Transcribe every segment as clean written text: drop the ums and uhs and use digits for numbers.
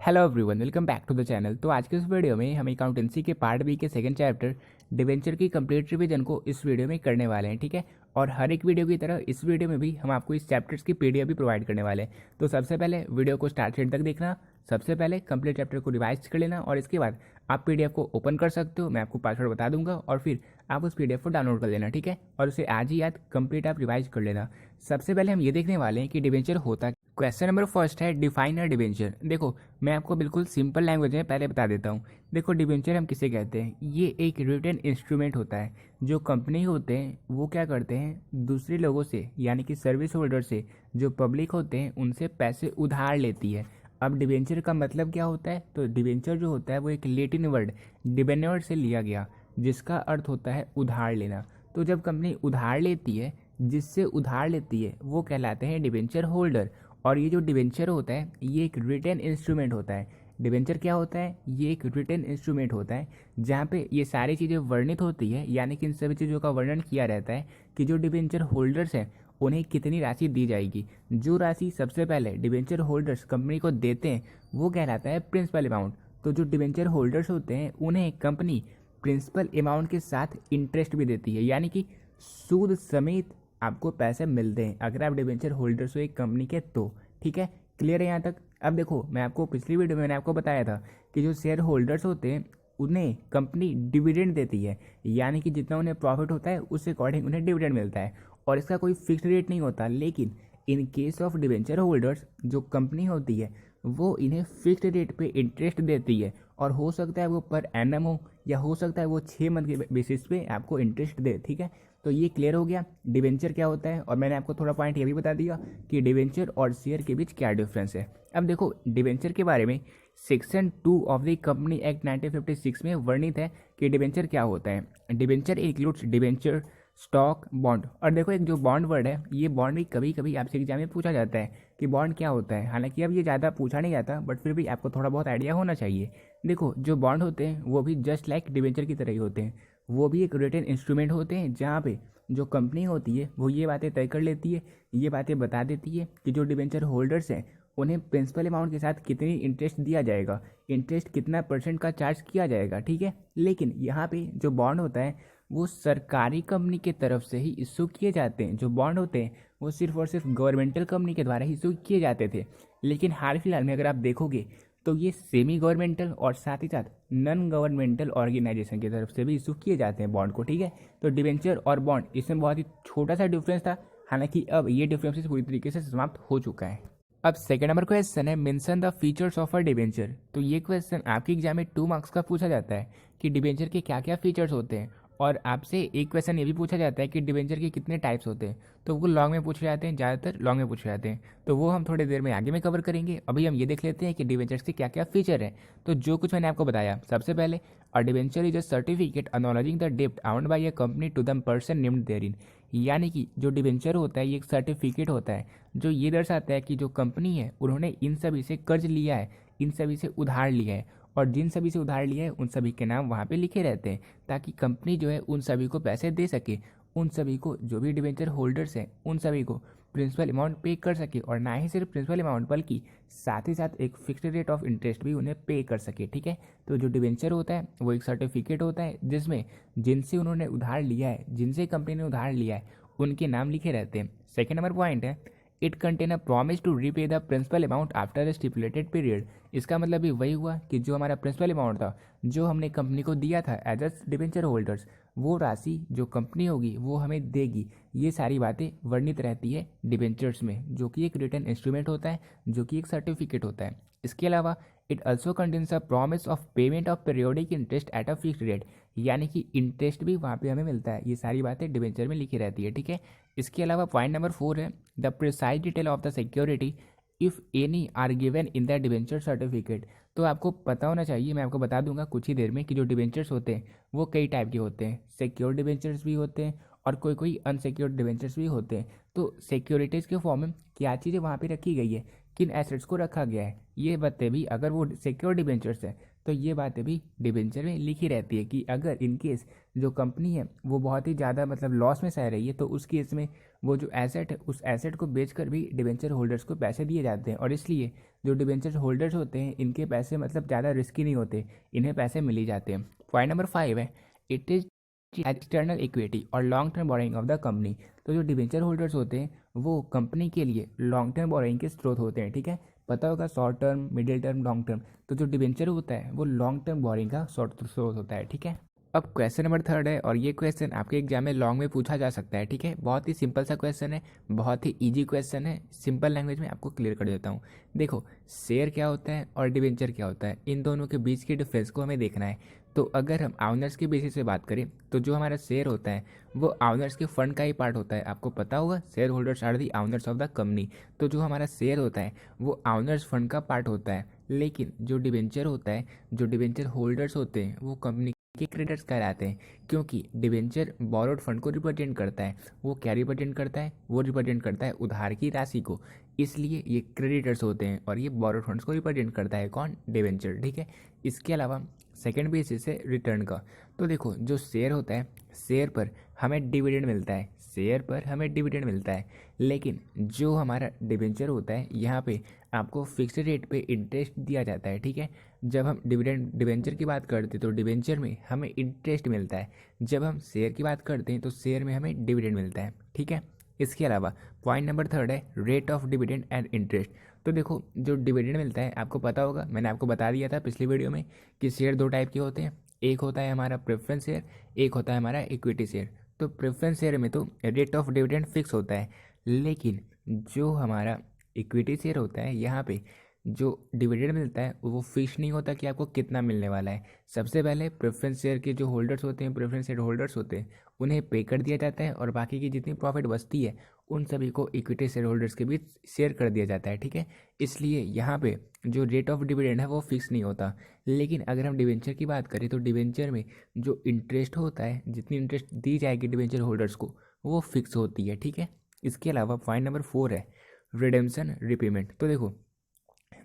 Hello everyone, welcome back to the channel. तो आज के इस वीडियो में हम अकाउंटेंसी के पार्ट बी के सेकंड चैप्टर डिवेंचर की कंप्लीट रिवीजन को इस वीडियो में करने वाले हैं, ठीक है। और हर एक वीडियो की तरह इस वीडियो में भी हम आपको इस चैप्टर्स की पीडीएफ भी प्रोवाइड करने वाले हैं। तो सबसे पहले वीडियो को स्टार्ट से एंड तक देखना, सबसे पहले कंप्लीट चैप्टर को रिवाइज कर लेना और इसके बाद आप पीडीएफ को ओपन कर सकते हो। मैं आपको पासवर्ड बता दूंगा और फिर आप उस पीडीएफ को डाउनलोड कर लेना, ठीक है। और उसे आज ही याद कंप्लीट आप रिवाइज कर लेना। सबसे पहले हम ये देखने वाले हैं कि डिवेंचर होता है। क्वेश्चन नंबर फर्स्ट है डिफाइन अ डिवेंचर। देखो, मैं आपको बिल्कुल सिंपल लैंग्वेज में पहले बता देता हूँ। देखो, डिवेंचर हम किसे कहते हैं? ये एक रिटन इंस्ट्रूमेंट होता है। जो कंपनी होते हैं वो क्या करते हैं, दूसरे लोगों से यानी कि सर्विस होल्डर से, जो पब्लिक होते हैं उनसे पैसे उधार लेती है। अब डिवेंचर का मतलब क्या होता है? तो डिवेंचर जो होता है वो एक लैटिन वर्ड डिबेन्योर से लिया गया, जिसका अर्थ होता है उधार लेना। तो जब कंपनी उधार लेती है, जिससे उधार लेती है, वो कहलाते हैं डिवेंचर होल्डर। और ये जो डिवेंचर होता है ये एक रिटन इंस्ट्रूमेंट होता है। डिवेंचर क्या होता है? ये एक रिटन इंस्ट्रूमेंट होता है जहाँ पे ये सारी चीज़ें वर्णित होती है, यानी कि इन सभी चीज़ों का वर्णन किया रहता है कि जो डिवेंचर होल्डर्स हैं उन्हें कितनी राशि दी जाएगी। जो राशि सबसे पहले डिवेंचर होल्डर्स कंपनी को देते हैं वो कहलाता है प्रिंसिपल अमाउंट। तो जो डिवेंचर होल्डर्स होते हैं उन्हें कंपनी प्रिंसिपल अमाउंट के साथ इंटरेस्ट भी देती है, यानी कि सूद समेत आपको पैसे मिलते हैं अगर आप डिवेंचर होल्डर्स हो एक कंपनी के। तो ठीक है, क्लियर है यहाँ तक? अब देखो, मैं आपको पिछली वीडियो में मैंने आपको बताया था कि जो शेयर होल्डर्स होते हैं उन्हें कंपनी डिविडेंड देती है, यानी कि जितना उन्हें प्रॉफिट होता है उस अकॉर्डिंग उन्हें डिविडेंड मिलता है। और इसका कोई फिक्स रेट नहीं होता, लेकिन in case of debenture holders जो कंपनी होती है वो इन्हें फिक्स्ड रेट पे इंटरेस्ट देती है। और हो सकता है वो पर एनम हो या हो सकता है वो 6 मंथ के बेसिस पे आपको इंटरेस्ट दे, ठीक है। तो ये क्लियर हो गया डिवेंचर क्या होता है। और मैंने आपको थोड़ा पॉइंट ये भी बता दिया कि डिवेंचर और शेयर के बीच क्या डिफरेंस है। अब देखो, डिवेंचर के बारे में section 2 of the company act 1956 में वर्णित है कि डिवेंचर क्या होता है। Debenture includes debenture, stock, bond. और देखो, एक जो बॉन्ड वर्ड है, ये बॉन्ड भी कभी कभी आपसे एग्जाम में पूछा जाता है कि बॉन्ड क्या होता है। हालांकि अब ये ज़्यादा पूछा नहीं जाता, बट फिर भी आपको थोड़ा बहुत आइडिया होना चाहिए। देखो, जो बॉन्ड होते हैं वो भी जस्ट लाइक डिवेंचर की तरह ही होते हैं। वो भी एक रिटन इंस्ट्रूमेंट होते हैं जहाँ पे जो कंपनी होती है वो ये बातें तय कर लेती है, ये बातें बता देती है कि जो डिवेंचर होल्डर्स हैं उन्हें प्रिंसिपल अमाउंट के साथ कितनी इंटरेस्ट दिया जाएगा, इंटरेस्ट कितना परसेंट का चार्ज किया जाएगा, ठीक है। लेकिन यहाँ पे जो बॉन्ड होता है वो सरकारी कंपनी के तरफ से ही इशू किए जाते हैं। जो बॉन्ड होते हैं वो सिर्फ और सिर्फ गवर्नमेंटल कंपनी के द्वारा ही इशू किए जाते थे। लेकिन हाल फिलहाल में अगर आप देखोगे तो ये सेमी गवर्नमेंटल और साथ ही साथ नॉन गवर्नमेंटल ऑर्गेनाइजेशन की तरफ से भी इशू किए जाते हैं बॉन्ड को, ठीक है। तो डिवेंचर और बॉन्ड, इसमें बहुत ही छोटा सा डिफरेंस था, हालांकि अब ये डिफरेंसेस पूरी तरीके से समाप्त हो चुका है। अब सेकंड नंबर क्वेश्चन है mention the features of a debenture. तो ये क्वेश्चन आपके एग्जाम में 2 मार्क्स का पूछा जाता है कि डिवेंचर के क्या क्या फीचर्स होते हैं। और आपसे एक क्वेश्चन ये भी पूछा जाता है कि डिवेंचर के कितने टाइप्स होते हैं। तो वो लॉन्ग में पूछे जाते हैं, ज़्यादातर लॉन्ग में पूछे जाते हैं। तो वो हम थोड़ी देर में आगे में कवर करेंगे। अभी हम ये देख लेते हैं कि डिवेंचर्स के क्या क्या फीचर हैं। तो जो कुछ मैंने आपको बताया, सबसे पहले a debenture is a certificate acknowledging the डेप्ट owned by a company to the person named therein. यानी कि जो डिवेंचर होता है ये एक सर्टिफिकेट होता है जो ये दर्शाता है कि जो कंपनी है उन्होंने इन सभी से कर्ज लिया है, इन सभी से उधार लिया है। और जिन सभी से उधार लिया है उन सभी के नाम वहाँ पे लिखे रहते हैं, ताकि कंपनी जो है उन सभी को पैसे दे सके, उन सभी को, जो भी डिवेंचर होल्डर्स हैं उन सभी को प्रिंसिपल अमाउंट पे कर सके। और ना ही सिर्फ प्रिंसिपल अमाउंट बल्कि साथ ही साथ एक फिक्स्ड रेट ऑफ इंटरेस्ट भी उन्हें पे कर सके, ठीक है। तो जो डिवेंचर होता है वो एक सर्टिफिकेट होता है जिसमें जिनसे उन्होंने उधार लिया है, जिनसे कंपनी ने उधार लिया है, उनके नाम लिखे रहते हैं। सेकेंड नंबर पॉइंट है it contain a promise to repay the principal amount after a stipulated period. इसका मतलब भी वही हुआ कि जो हमारा प्रिंसिपल अमाउंट था, जो हमने कंपनी को दिया था एज अ डिवेंचर होल्डर्स, वो राशि जो कंपनी होगी वो हमें देगी। ये सारी बातें वर्णित रहती है डिवेंचर्स में, जो कि एक रिटन इंस्ट्रूमेंट होता है, जो कि एक सर्टिफिकेट होता है। इसके अलावा it also contains a promise of payment of periodic interest at a fixed rate, यानी कि इंटरेस्ट भी वहाँ पे हमें मिलता है। ये सारी बातें डिवेंचर में लिखी रहती है, ठीक है। इसके अलावा पॉइंट नंबर 4 है the precise detail of the security if any are given in the debenture certificate. तो आपको पता होना चाहिए, मैं आपको बता दूंगा कुछ ही देर में, कि जो डिवेंचर्स होते हैं वो कई टाइप के होते हैं। सिक्योर डिवेंचर्स भी होते हैं और कोई कोई अनसिक्योर्ड डिवेंचर्स भी होते हैं। तो सिक्योरिटीज़ के फॉर्म में क्या चीज़ें वहाँ पे रखी गई है, किन एसेट्स को रखा गया है, ये बातें भी, अगर वो सिक्योर डिवेंचर्स है तो ये बातें भी डिबेंचर में लिखी रहती है कि अगर इन केस जो कंपनी है वो बहुत ही ज़्यादा मतलब लॉस में सह रही है तो उस केस में वो जो एसेट है उस एसेट को बेचकर भी डिबेंचर होल्डर्स को पैसे दिए जाते हैं। और इसलिए जो डिबेंचर होल्डर्स होते हैं इनके पैसे मतलब ज़्यादा रिस्की नहीं होते, इन्हें पैसे मिल ही जाते हैं। पॉइंट नंबर 5 है, इट इज़ एक्सटर्नल इक्विटी और long term borrowing of the company. तो जो डिबेंचर होल्डर्स होते हैं वो कंपनी के लिए लॉन्ग टर्म बोरोइंग के स्रोत होते हैं। ठीक है, पता होगा short term, middle term, long term. तो जो डिबेंचर होता है वो लॉन्ग टर्म बोरोइंग का स्रोत होता है। ठीक है, अब क्वेश्चन नंबर 3 है और ये क्वेश्चन आपके एग्जाम में लॉन्ग में पूछा जा सकता है। ठीक है, बहुत ही सिंपल सा क्वेश्चन है, बहुत ही इजी क्वेश्चन है, सिंपल लैंग्वेज में आपको क्लियर कर देता हूँ। देखो, शेयर क्या होता है और डिबेंचर क्या होता है, इन दोनों के बीच की डिफरेंस को हमें देखना है। तो अगर हम ऑनर्स के बेसिस पे बात करें तो जो हमारा शेयर होता है वो ऑनर्स के फंड का ही पार्ट होता है। आपको पता होगा share holders are the owners of the company. तो जो हमारा शेयर होता है वो ऑनर्स फंड का पार्ट होता है। लेकिन जो डिबेंचर होता है, जो डिबेंचर होल्डर्स होते हैं वो कंपनी के क्रेडिटर्स कहलाते हैं, क्योंकि डिबेंचर बोरोड फंड को रिप्रेजेंट करता है। वो क्या रिप्रेजेंट करता है? वो रिप्रेजेंट करता है उधार की राशि को, इसलिए ये क्रेडिटर्स होते हैं। और ये बोरोड फंड्स को रिप्रेजेंट करता है कौन? डिबेंचर। ठीक है, इसके अलावा सेकेंड बेसिस है रिटर्न का। तो देखो, जो शेयर होता है, शेयर पर हमें डिविडेंड मिलता है, शेयर पर हमें डिविडेंड मिलता है। लेकिन जो हमारा डिबेंचर होता है यहाँ पे आपको फिक्स रेट पे इंटरेस्ट दिया जाता है। ठीक है, जब हम डिबेंचर की बात करते हैं तो डिबेंचर में हमें इंटरेस्ट मिलता है, जब हम शेयर की बात करते हैं तो शेयर में हमें डिविडेंड मिलता है। ठीक है, इसके अलावा पॉइंट नंबर 3 है rate of dividend and interest. तो देखो, जो डिविडेंड मिलता है आपको पता होगा, मैंने आपको बता दिया था पिछली वीडियो में कि शेयर दो टाइप के होते हैं, एक होता है हमारा प्रेफरेंस शेयर, एक होता है हमारा इक्विटी शेयर। तो प्रेफरेंस शेयर में तो रेट ऑफ डिविडेंड फिक्स होता है, लेकिन जो हमारा इक्विटी शेयर होता है यहाँ पे जो डिविडेंड मिलता है वो फिक्स नहीं होता कि आपको कितना मिलने वाला है। सबसे पहले प्रेफरेंस शेयर के जो होल्डर्स होते हैं, प्रेफरेंस शेयर होल्डर्स होते हैं, उन्हें पे कर दिया जाता है और बाकी की जितनी प्रॉफिट बचती है उन सभी को इक्विटी शेयर होल्डर्स के बीच शेयर कर दिया जाता है। ठीक है, इसलिए यहाँ पे जो रेट ऑफ डिविडेंड है वो फिक्स नहीं होता। लेकिन अगर हम डिवेंचर की बात करें तो डिवेंचर में जो इंटरेस्ट होता है, जितनी इंटरेस्ट दी जाएगी डिवेंचर होल्डर्स को वो फिक्स होती है। ठीक है, इसके अलावा पॉइंट नंबर 4 है रिडेम्पशन रिपेमेंट। तो देखो,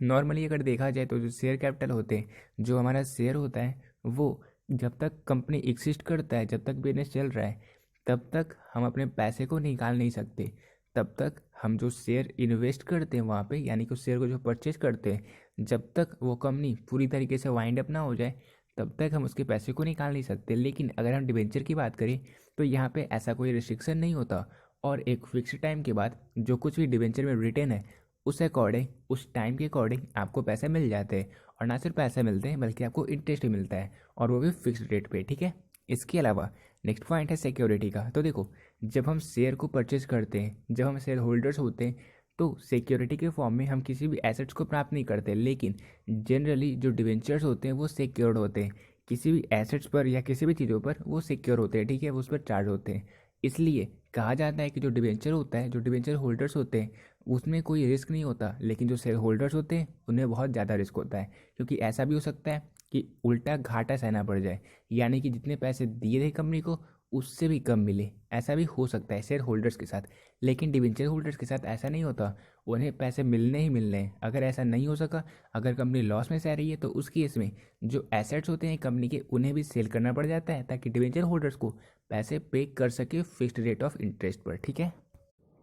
नॉर्मली अगर देखा जाए तो जो शेयर कैपिटल होते हैं, जो हमारा शेयर होता है वो जब तक कंपनी एग्जिस्ट करता है, जब तक बिजनेस चल रहा है, तब तक हम अपने पैसे को निकाल नहीं सकते। तब तक हम जो शेयर इन्वेस्ट करते हैं वहाँ पे, यानी कि उस शेयर को जो परचेज करते हैं, जब तक वो कंपनी पूरी तरीके से वाइंड अप ना हो जाए तब तक हम उसके पैसे को निकाल नहीं सकते। लेकिन अगर हम डिबेंचर की बात करें तो यहाँ पे ऐसा कोई रिस्ट्रिक्शन नहीं होता और एक फिक्स टाइम के बाद जो कुछ भी डिबेंचर में रिटर्न है उस अकॉर्डिंग, उस टाइम के अकॉर्डिंग आपको पैसे मिल जाते हैं। और ना सिर्फ पैसे मिलते हैं बल्कि आपको इंटरेस्ट भी मिलता है, और वो भी फिक्स रेट पे। ठीक है, इसके अलावा नेक्स्ट पॉइंट है सिक्योरिटी का। तो देखो, जब हम शेयर को परचेज करते हैं, जब हम शेयर होल्डर्स होते हैं तो सिक्योरिटी के फॉर्म में हम किसी भी एसेट्स को प्राप्त नहीं करते। लेकिन जनरली जो डिवेंचर्स होते हैं वो सिक्योर्ड होते हैं, किसी भी एसेट्स पर या किसी भी चीज़ों पर वो सिक्योर होते हैं। ठीक है, वो उस पर चार्ज होते हैं। इसलिए कहा जाता है कि जो डिवेंचर होता है, जो डिवेंचर होल्डर्स होते हैं उसमें कोई रिस्क नहीं होता, लेकिन जो शेयर होल्डर्स होते हैं उन्हें बहुत ज़्यादा रिस्क होता है। क्योंकि ऐसा भी हो सकता है कि उल्टा घाटा सहना पड़ जाए, यानी कि जितने पैसे दिए थे कंपनी को उससे भी कम मिले, ऐसा भी हो सकता है शेयर होल्डर्स के साथ। लेकिन डिवेंचर होल्डर्स के साथ ऐसा नहीं होता, उन्हें पैसे मिलने ही मिलने हैं। अगर ऐसा नहीं हो सका, अगर कंपनी लॉस में सह रही है तो उस केस में जो एसेट्स होते हैं कंपनी के उन्हें भी सेल करना पड़ जाता है ताकि डिवेंचर होल्डर्स को पैसे पे कर सके फिक्स्ड रेट ऑफ इंटरेस्ट पर। ठीक है,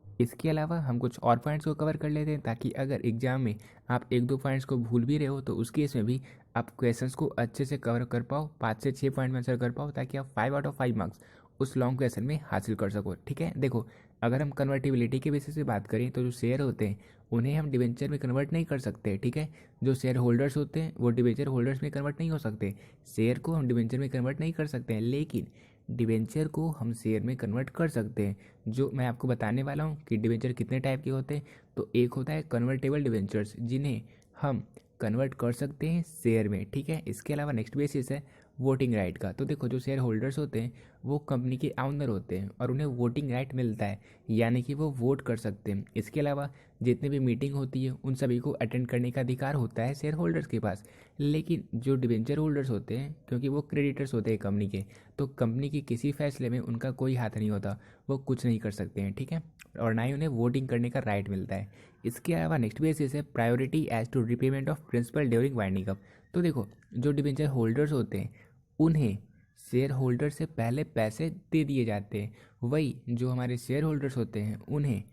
इसके अलावा हम कुछ और पॉइंट्स को कवर कर लेते हैं ताकि अगर एग्जाम में आप एक दो पॉइंट्स को भूल भी रहे हो तो उस केस में भी आप क्वेश्चंस को अच्छे से कवर कर पाओ, 5 से 6 पॉइंट में आंसर कर पाओ, ताकि आप 5 आउट ऑफ 5 मार्क्स उस लॉन्ग क्वेश्चन में हासिल कर सको। ठीक है, देखो, अगर हम कन्वर्टिबिलिटी के बेसिस से बात करें तो जो शेयर होते हैं उन्हें हम डिवेंचर में कन्वर्ट नहीं कर सकते। ठीक है, जो शेयर होल्डर्स होते हैं वो डिवेंचर होल्डर्स में कन्वर्ट नहीं हो सकते, शेयर को हम डिवेंचर में कन्वर्ट नहीं कर सकते हैं। लेकिन डिवेंचर को हम शेयर में कन्वर्ट कर सकते हैं, जो मैं आपको बताने वाला हूँ कि डिवेंचर कितने टाइप के होते हैं। तो एक होता है कन्वर्टेबल डिवेंचर्स, जिन्हें हम कन्वर्ट कर सकते हैं शेयर में। ठीक है, इसके अलावा नेक्स्ट बेसिस है वोटिंग राइट का। तो देखो जो शेयर होल्डर्स होते हैं वो कंपनी के ऑनर होते हैं और उन्हें वोटिंग राइट मिलता है, यानी कि वो वोट कर सकते हैं। इसके अलावा जितनी भी मीटिंग होती है उन सभी को अटेंड करने का अधिकार होता है शेयर होल्डर्स के पास। लेकिन जो डिवेंचर होल्डर्स होते हैं, क्योंकि वो क्रेडिटर्स होते हैं कंपनी के, तो कंपनी के किसी फैसले में उनका कोई हाथ नहीं होता, वो कुछ नहीं कर सकते हैं, ठीक है। और ना ही उन्हें वोटिंग करने का राइट मिलता है। इसके अलावा नेक्स्ट बेसिस है priority as to repayment of principal during winding up. तो देखो जो डिवेंचर होल्डर्स होते हैं उन्हें शेयर होल्डर से पहले पैसे दे दिए जाते हैं। वही जो हमारे शेयर होल्डर्स होते हैं उन्हें,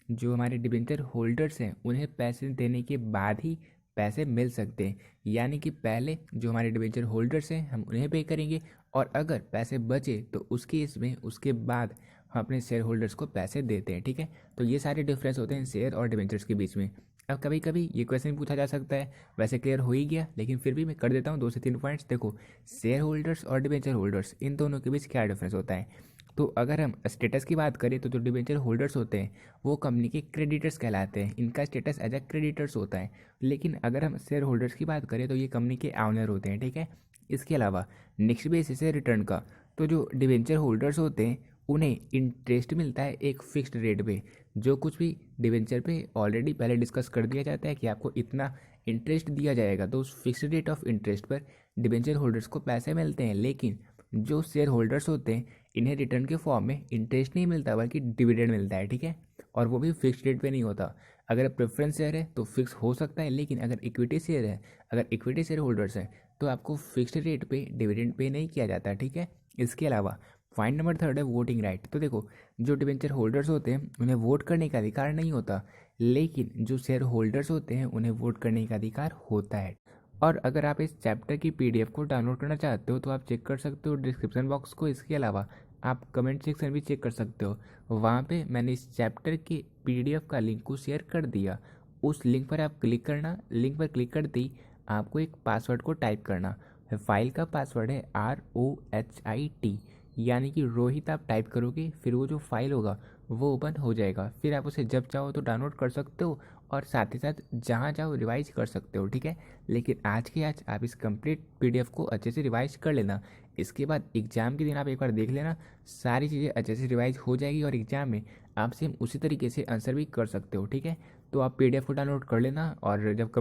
जो हमारे डिबेंचर होल्डर्स हैं उन्हें पैसे देने के बाद ही पैसे मिल सकते हैं। यानी कि पहले जो हमारे डिबेंचर होल्डर्स हैं हम उन्हें पे करेंगे, और अगर पैसे बचे तो उसके इसमें उसके बाद हम अपने शेयर होल्डर्स को पैसे देते हैं, ठीक है। तो ये सारे डिफरेंस होते हैं शेयर और डिबेंचर्स के बीच में। अब कभी कभी ये क्वेश्चन पूछा जा सकता है, वैसे क्लियर हो ही गया लेकिन फिर भी मैं कर देता हूँ 2 से 3 पॉइंट्स। देखो शेयर होल्डर्स और डिबेंचर होल्डर्स इन दोनों के बीच क्या डिफरेंस होता है। तो अगर हम स्टेटस की बात करें तो जो डिबेंचर होल्डर्स होते हैं वो कंपनी के क्रेडिटर्स कहलाते हैं, इनका स्टेटस एज अ क्रेडिटर्स होता है। लेकिन अगर हम शेयर होल्डर्स की बात करें तो ये कंपनी के ऑनर होते हैं, ठीक है। इसके अलावा नेक्स्ट बेसिस है रिटर्न का। तो जो डिबेंचर होल्डर्स होते हैं उन्हें इंटरेस्ट मिलता है एक फिक्स्ड रेट पे। जो कुछ भी डिबेंचर पे ऑलरेडी पहले डिस्कस कर दिया जाता है कि आपको इतना इंटरेस्ट दिया जाएगा, तो उस फिक्स्ड रेट ऑफ इंटरेस्ट पर डिबेंचर होल्डर्स को पैसे मिलते हैं। लेकिन जो शेयर होल्डर्स होते हैं इन्हें रिटर्न के फॉर्म में इंटरेस्ट नहीं मिलता बल्कि डिविडेंड मिलता है, ठीक है। और वो भी फिक्स्ड रेट पे नहीं होता। अगर प्रेफरेंस शेयर है तो फिक्स हो सकता है, लेकिन अगर इक्विटी शेयर है, अगर इक्विटी शेयर होल्डर्स है तो आपको फिक्स्ड रेट पे डिविडेंड पे नहीं किया जाता, ठीक है। इसके अलावा पॉइंट नंबर 3 है वोटिंग राइट। तो देखो जो डिबेंचर होल्डर्स होते हैं उन्हें वोट करने का अधिकार नहीं होता, लेकिन जो शेयर होल्डर्स होते हैं उन्हें वोट करने का अधिकार होता है। और अगर आप इस चैप्टर की पीडीएफ को डाउनलोड करना चाहते हो तो आप चेक कर सकते हो डिस्क्रिप्शन बॉक्स को। इसके अलावा आप कमेंट सेक्शन भी चेक कर सकते हो, वहाँ पे मैंने इस चैप्टर की पीडीएफ का लिंक को शेयर कर दिया। उस लिंक पर आप क्लिक करना, लिंक पर क्लिक करते ही आपको एक पासवर्ड को टाइप करना। फाइल का पासवर्ड है ROHIT, यानी कि रोहित आप टाइप करोगे, फिर वो जो फाइल होगा वो ओपन हो जाएगा। फिर आप उसे जब चाहो तो डाउनलोड कर सकते हो और साथ ही साथ जहाँ चाहो रिवाइज कर सकते हो, ठीक है। लेकिन आज के आज आप इस कंप्लीट पीडीएफ को अच्छे से रिवाइज कर लेना। इसके बाद एग्ज़ाम के दिन आप एक बार देख लेना, सारी चीज़ें अच्छे से रिवाइज हो जाएगी और एग्ज़ाम में आप सेम उसी तरीके से आंसर भी कर सकते हो, ठीक है। तो आप पीडीएफ को डाउनलोड कर लेना, और जब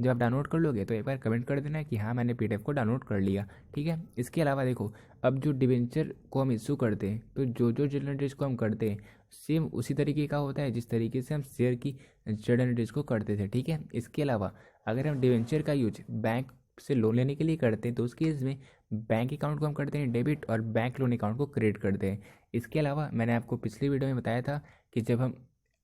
आप डाउनलोड कर लोगे तो एक बार कमेंट कर देना कि हाँ मैंने पीडीएफ को डाउनलोड कर लिया, ठीक है। इसके अलावा देखो अब जो डिबेंचर को हम इशू करते हैं तो जो जनरल नोटिस को हम करते हैं सेम उसी तरीके का होता है जिस तरीके से हम शेयर की जनरल नोटिस को करते थे, ठीक है। इसके अलावा अगर हम डिबेंचर का यूज बैंक से लोन लेने के लिए करते हैं तो उस केस में बैंक अकाउंट को हम करते हैं डेबिट और बैंक लोन अकाउंट को क्रेडिट करते हैं। इसके अलावा मैंने आपको पिछली वीडियो में बताया था कि जब हम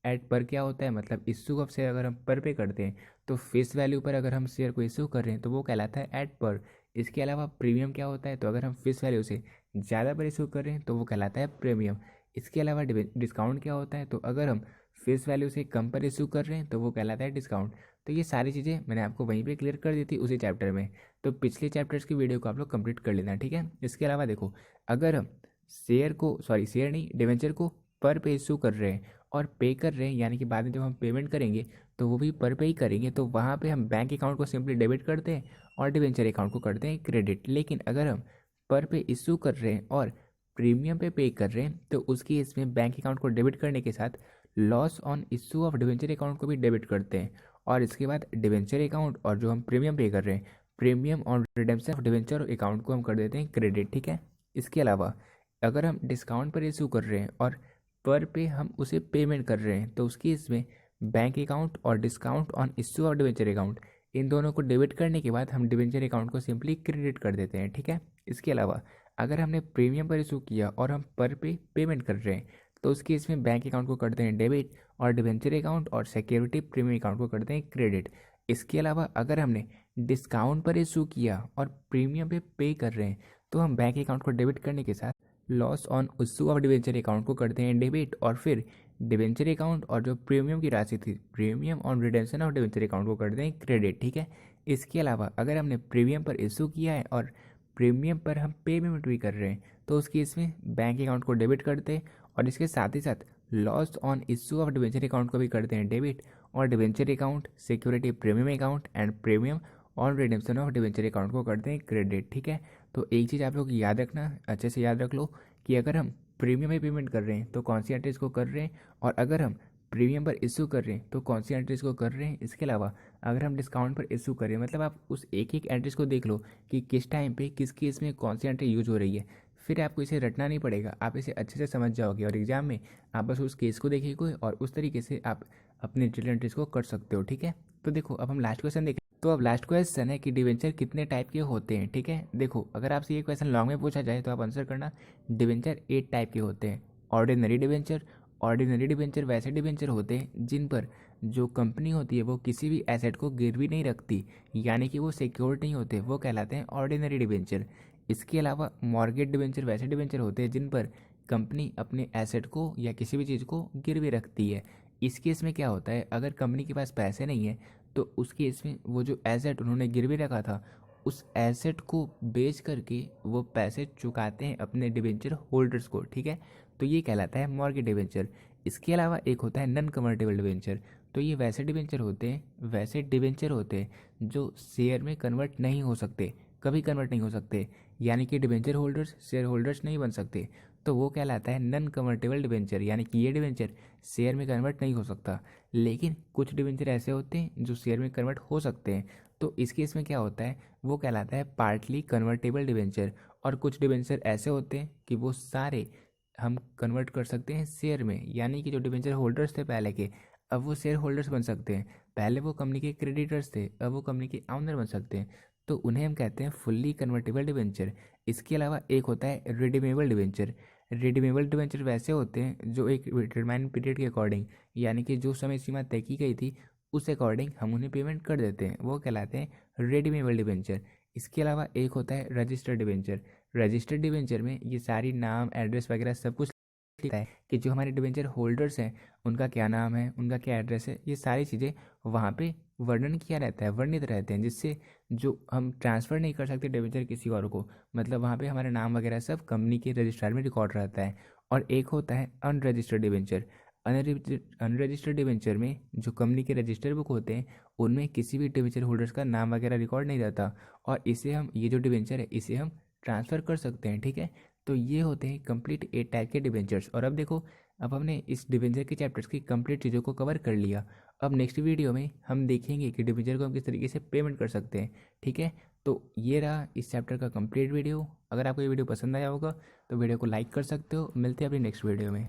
एट पर क्या होता है, मतलब इशू ऑफ शेयर अगर हम पर पे करते हैं तो फेस वैल्यू पर अगर हम शेयर को इशू कर रहे हैं तो वो कहलाता है एट पर। इसके अलावा प्रीमियम क्या होता है, तो अगर हम फेस वैल्यू से ज़्यादा पर इशू कर रहे हैं तो वो कहलाता है प्रीमियम। इसके अलावा डिस्काउंट क्या होता है, तो अगर हम फेस वैल्यू से कम पर इशू कर रहे हैं तो वो कहलाता है डिस्काउंट। तो ये सारी चीज़ें मैंने आपको वहीं पे क्लियर कर दी थी उसी चैप्टर में। तो पिछले चैप्टर्स की वीडियो को आप लोग कंप्लीट कर लेना, ठीक है। इसके अलावा देखो अगर हम शेयर नहीं डिवेंचर को पर पे इशू कर रहे हैं और पे कर रहे हैं, यानी कि बाद में जब हम पेमेंट करेंगे तो वो भी पर पे ही करेंगे, तो वहाँ पे हम बैंक अकाउंट को सिंपली डेबिट करते हैं और डिवेंचर अकाउंट को करते हैं क्रेडिट। लेकिन अगर हम पर पे इशू कर रहे हैं और प्रीमियम पे कर रहे हैं तो उसकी इसमें बैंक अकाउंट को डेबिट करने के साथ loss on issue of debenture account को भी डेबिट करते हैं। और इसके बाद डिवेंचर अकाउंट और जो हम प्रीमियम पे कर रहे हैं प्रीमियम और रिडेम्पशन ऑफ डिवेंचर अकाउंट को हम कर देते हैं क्रेडिट, ठीक है। इसके अलावा अगर हम डिस्काउंट पर इशू कर रहे हैं और पर पे हम उसे पेमेंट कर रहे हैं तो उसकी इसमें बैंक अकाउंट और discount on issue of debenture account in दोनों को डेबिट करने के बाद हम डिवेंचर अकाउंट को सिंपली क्रेडिट कर देते हैं, ठीक है। इसके अलावा अगर हमने प्रीमियम पर इशू किया और हम पर पे पेमेंट कर रहे हैं तो उस केस में बैंक अकाउंट को करते हैं डेबिट और डिवेंचर अकाउंट और सिक्योरिटी प्रीमियम अकाउंट को करते हैं क्रेडिट। इसके अलावा अगर हमने डिस्काउंट पर इशू किया और प्रीमियम पे कर रहे हैं तो हम बैंक अकाउंट को डेबिट करने के साथ loss on issue of debenture account को करते हैं डेबिट, और फिर डिवेंचर अकाउंट और जो प्रीमियम की राशि थी प्रीमियम और रिडेम्पशन ऑफ डिवेंचर अकाउंट को करते हैं क्रेडिट, ठीक है। इसके अलावा अगर हमने प्रीमियम पर इशू किया है और प्रीमियम पर हम पेमेंट भी कर रहे हैं तो उस केस में बैंक अकाउंट को डेबिट करते हैं और इसके साथ ही साथ loss on issue of debenture account को भी करते हैं डेबिट, और debenture account security premium account and premium on redemption of debenture account को करते हैं क्रेडिट। ठीक है, तो एक चीज़ आप लोग याद रखना, अच्छे से याद रख लो कि अगर हम प्रीमियम में पेमेंट कर रहे हैं तो कौन सी एंट्रीज को कर रहे हैं, और अगर हम प्रीमियम पर इशू कर रहे हैं तो कौन सी एंट्रीज को कर रहे हैं। इसके अलावा अगर हम डिस्काउंट पर इशू कर रहे हैं, मतलब आप उस एक एक एंट्रीज को देख लो कि किस टाइम पे किस केस में कौन सी एंट्री यूज हो रही है। फिर आपको इसे रटना नहीं पड़ेगा, आप इसे अच्छे से समझ जाओगे और एग्जाम में आप बस उस केस को देखिए और उस तरीके से आप अपने डिटेल एंट्रीज को कर सकते हो। ठीक है, तो देखो अब हम लास्ट क्वेश्चन देखें। तो अब लास्ट क्वेश्चन है कि डिवेंचर कितने टाइप के होते हैं। ठीक है, देखो अगर आपसे ये क्वेश्चन लॉन्ग में पूछा जाए तो आप आंसर करना, डिवेंचर 8 टाइप के होते हैं। ऑर्डिनरी डिवेंचर, ऑर्डिनरी डिवेंचर वैसे डिवेंचर होते हैं जिन पर जो कंपनी होती है वो किसी भी एसेट को गिरवी नहीं रखती, यानी कि वो सिक्योर्ड नहीं होते, वो कहलाते हैं ऑर्डिनरी डिवेंचर। इसके अलावा मॉर्गेज डिवेंचर वैसे डिवेंचर होते हैं जिन पर कंपनी अपने एसेट को या किसी भी चीज़ को गिरवी रखती है। इस केस में क्या होता है, अगर कंपनी के पास पैसे नहीं है तो उस केस में वो जो एसेट उन्होंने गिरवी रखा था उस एसेट को बेच करके वो पैसे चुकाते हैं अपने डिवेंचर होल्डर्स को। ठीक है, तो ये कहलाता है मॉर्गेज डिवेंचर। इसके अलावा एक होता है नॉन कन्वर्टेबल डिवेंचर। तो ये वैसे डिवेंचर होते हैं जो शेयर में कन्वर्ट नहीं हो सकते, कभी कन्वर्ट नहीं हो सकते, यानी कि डिवेंचर होल्डर्स शेयर होल्डर्स नहीं बन सकते। तो वो कहलाता है नॉन कन्वर्टेबल डिवेंचर, यानी कि ये डिवेंचर शेयर में कन्वर्ट नहीं हो सकता। लेकिन कुछ डिवेंचर ऐसे होते हैं जो शेयर में कन्वर्ट हो सकते हैं, तो इस केस में क्या होता है, वो कहलाता है पार्टली कन्वर्टेबल डिवेंचर। और कुछ डिवेंचर ऐसे होते हैं कि वो सारे हम कन्वर्ट कर सकते हैं शेयर में, यानी कि जो डिवेंचर होल्डर्स थे पहले के, अब वो शेयर होल्डर्स बन सकते हैं। पहले वो कंपनी के क्रेडिटर्स थे, अब वो कंपनी के ऑनर बन सकते हैं, तो उन्हें हम कहते हैं फुल्ली कन्वर्टेबल डिवेंचर। इसके अलावा एक होता है रिडीमेबल डिवेंचर। रिडीमेबल डिवेंचर वैसे होते हैं जो एक डिटरमाइंड पीरियड के अकॉर्डिंग, यानी कि जो समय सीमा तय की गई थी उस अकॉर्डिंग हम उन्हें पेमेंट कर देते हैं, वो कहलाते हैं रिडीमेबल डिवेंचर। इसके अलावा एक होता है रजिस्टर्ड डिवेंचर। रजिस्टर्ड डिवेंचर में ये सारी नाम एड्रेस वगैरह सब कुछ लिखा है कि जो हमारे डिवेंचर होल्डर्स हैं उनका क्या नाम है, उनका क्या एड्रेस है, ये सारी चीज़ें वहाँ पे वर्णन किया रहता है, वर्णित रहते हैं, जिससे जो हम ट्रांसफ़र नहीं कर सकते डिवेंचर किसी और को, मतलब वहाँ पे हमारा नाम वगैरह सब कंपनी के रजिस्ट्रार में रिकॉर्ड रहता है। और एक होता है अनरजिस्टर्ड डिवेंचर। अनरजिस्टर्ड डिवेंचर में जो कंपनी के रजिस्टर बुक होते हैं उनमें किसी भी डिवेंचर होल्डर्स का नाम वगैरह रिकॉर्ड नहीं रहता, और इसे हम, ये जो डिवेंचर है इसे हम ट्रांसफ़र कर सकते हैं। ठीक है, तो ये होते हैं कंप्लीट 8 टाइप के डिवेंचर्स। और अब देखो, अब हमने इस डिवेंचर के चैप्टर्स की कंप्लीट चीज़ों को कवर कर लिया। अब नेक्स्ट वीडियो में हम देखेंगे कि डिवेंचर को हम किस तरीके से पेमेंट कर सकते हैं। ठीक है, तो ये रहा इस चैप्टर का कंप्लीट वीडियो। अगर आपको ये वीडियो पसंद आया होगा तो वीडियो को लाइक कर सकते हो। मिलते हैं अपनी नेक्स्ट वीडियो में।